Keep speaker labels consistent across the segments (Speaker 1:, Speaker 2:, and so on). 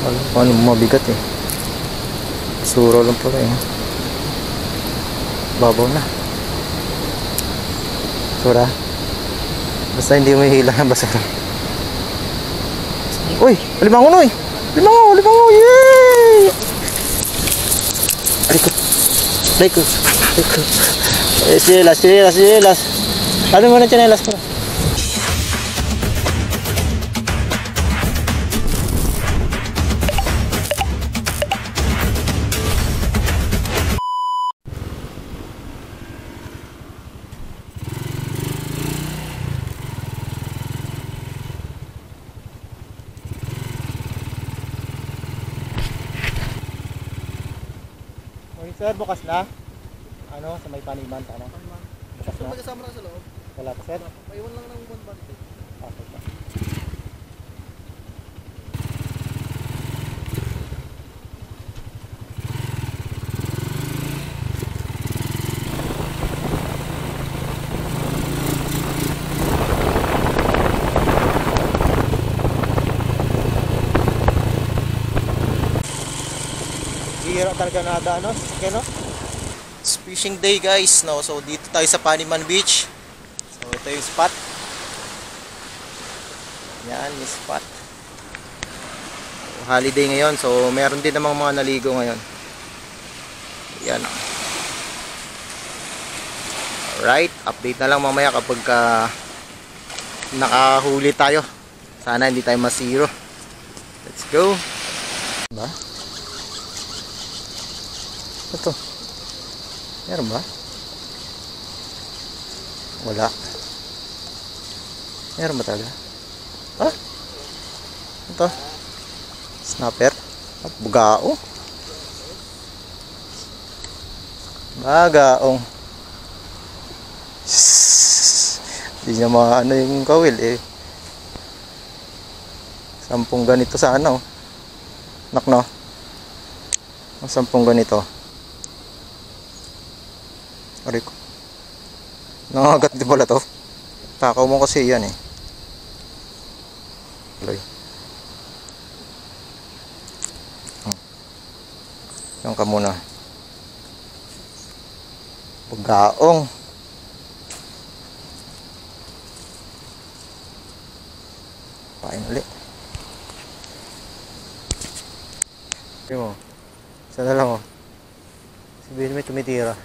Speaker 1: Alam ko ano mabigat eh. Suro lang pala eh. Babaw na. Sura. Basta hindi mo hihila ng basura. Uy! Limango na eh! Limango! Limango! Yay! Alikot! Alikot! Alikot! Sinelas! Sinelas! Sinelas! Ano mo na sinelas ko? Sir, bukas na? Ano, sa may paniman, ano? Bukas na? Magkasama lang sa loob? Wala pa, sir? Paiwan lang ng 1 band. Okay pa. Hihira talaga nada, ano? Okay, no? It's fishing day, guys, no? So dito tayo sa Paniman Beach. So ito yung spot. Yan yung spot. So, holiday ngayon, so meron din namang mga naligo ngayon. Yan. Alright, update na lang mamaya kapag nakahuli tayo. Sana hindi tayo masiro. Let's go. Diba? Ito. Meron ba? Wala. Meron ba talaga? Ha? Ito. Snapper. At bugao. Bagaong. Hindi niya maano yung kawil eh. 10 ganito sa ano. Nakno. Ang 10 ganito. Aray ko. Nangagat din pala to. Takaw mo kasi yan eh. Tuloy. Yan ka muna. Paggaong. Pain ulit. Sabi mo. Isa na lang oh. Sabihin mo tumitira.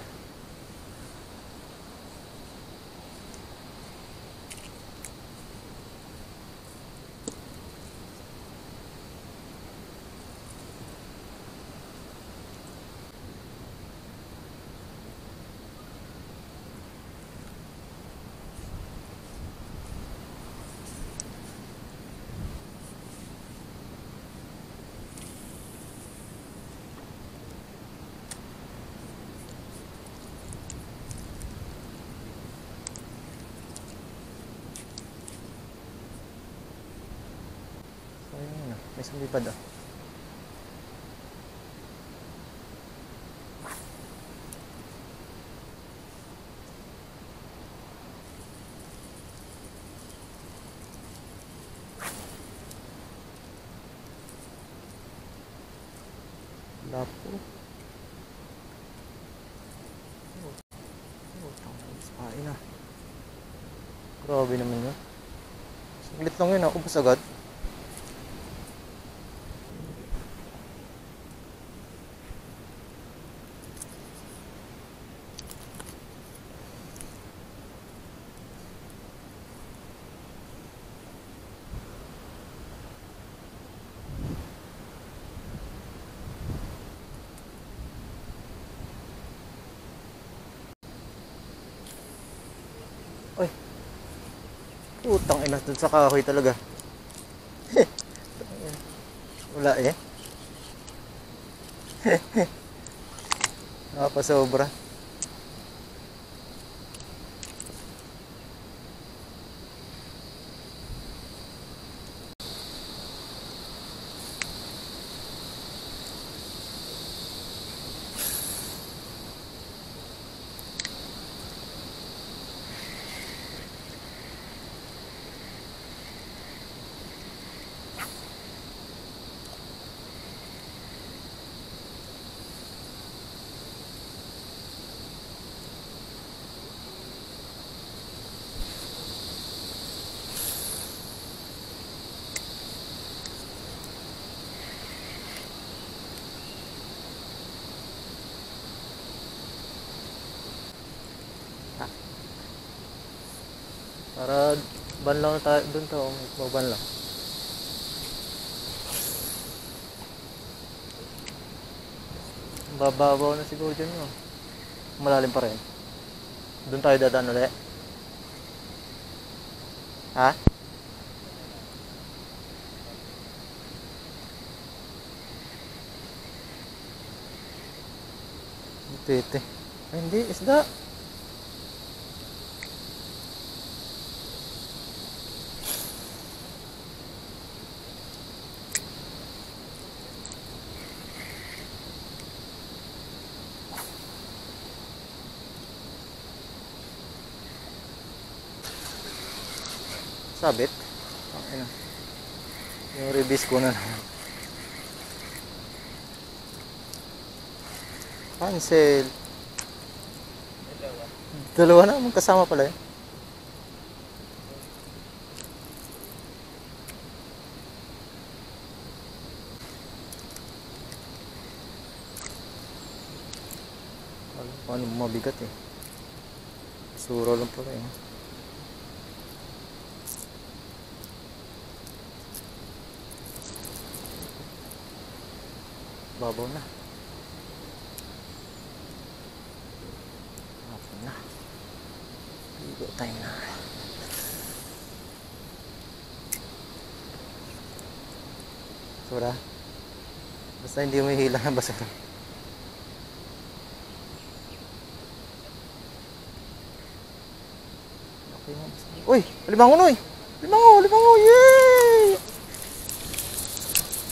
Speaker 1: May sumipad ah. Lapo. Pain na. Grabe naman yun. Saglit lang yun ah. Ubus agad. Uy. Putang ina dun sa kahoy talaga. Wala eh. Nakapasobra. Para ban lang tayo doon to, magban lang. Bababaw na siguro dyan yun. Malalim pa rin. Doon tayo dadaan ulit. Ha? Ito. Ay, hindi, isda. Sabit. Okay na. Yung release ko na naman. Cancel. Dalawa na, magkasama pala yun. Ano mabigat eh. Suro lang pala eh. Babaw na. Babaw na. Ligo tayo na. Basura. Basta hindi mo hihila ng basura. Okay na basura. Uy! Limango na eh! Limango! Yay!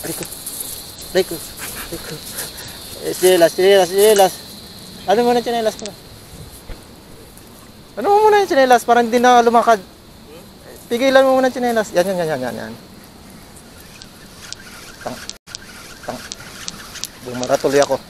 Speaker 1: Aliko. Chinelas. Ano mo na chinelas ko? Ano mo muna yung chinelas para hindi na lumakad? Pigilan mo muna yung chinelas. Yan. Tang. Bumara tuloy ako.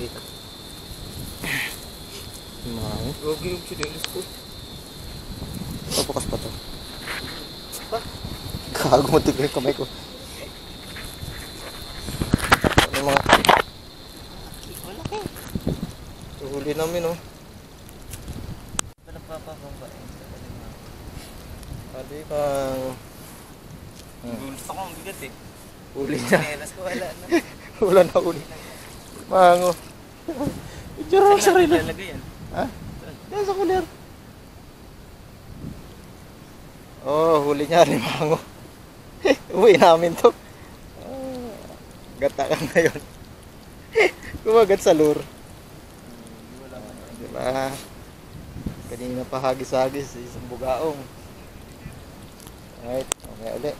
Speaker 1: Dito.
Speaker 2: Huwag yung chinelas ko.
Speaker 1: Papukas pa to. Gago mo tigil yung kamay ko. Ano mga huli namin oh.
Speaker 2: Ito nagpapababa eh.
Speaker 1: Pwede pang
Speaker 2: Gusto ko ang bigat eh.
Speaker 1: huli na.
Speaker 2: Chinelas ko wala na.
Speaker 1: Wala na huli. Mango. Itsura ang sarili.
Speaker 2: Talaga yan.
Speaker 1: Ha? Yan sa kulir. Oh, huli niya rin mango. Uwi namin to. Gata ka ngayon. Kumagat sa lure. Diba? Kanina pa hagis-hagis. Isang bugaong. Alright, okay ulit.